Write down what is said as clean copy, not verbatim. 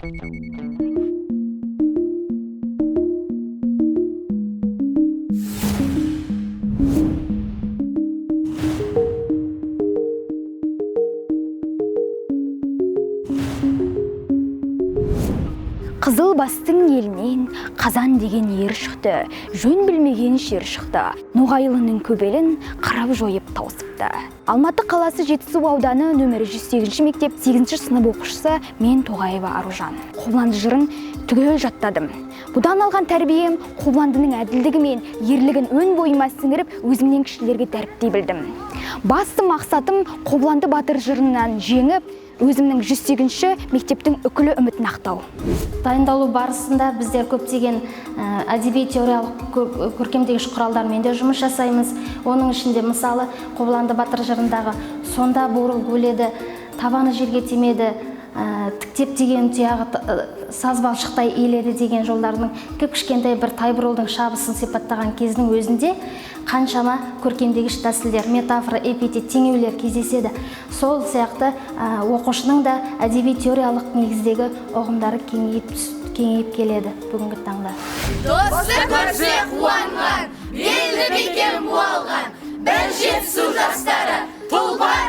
Қызыл бастың елінен Қазан деген ер шықты, жөн білмеген шер шықты. Ноғайлының көбелін қырап жойып тауысыпты. Алматы қаласы Жетісу ауданы нөмірі 108 мектеп 8 сынып оқушысы мен Тоғаева Аружан. Қобыланды жырын түгел жаттадым. Бұдан алған тәрбием Қобыландының әділдігі мен ерлігін өн бойыма сіңіріп, өзімнен кішілерге дәріптей білдім. Басты мақсатым Қобыланды батыр жырынан жеңіп, өзімнің 108-ші мектептің үкілі үмітін ақтау. Дайындалу барысында біздер көптеген әдеби теориялық көркемдегіш құралдармен де жұмыс жасаймыз. Оның ішінде мысалы Қобыланды батыр жырындағы сонда буырыл өледі, табаны жерге тимеді, тіктеп деген тұяғы саз балшықтай иіледі деген жолдарының кішкентай бір тайбұрылдың шабысын сипаттаған кездің өзінде қаншама көркемдегіш тәсілдер, метафора, эпитет, теңеулер кездеседі. Сол сияқты оқушының да әдеби теориялық негіздегі ұғымдары кеңейіп келеді бүгінгі таңда. Досы көрсе қуанған, белді бекем буалған, бір Жетісу жастары, тұлпар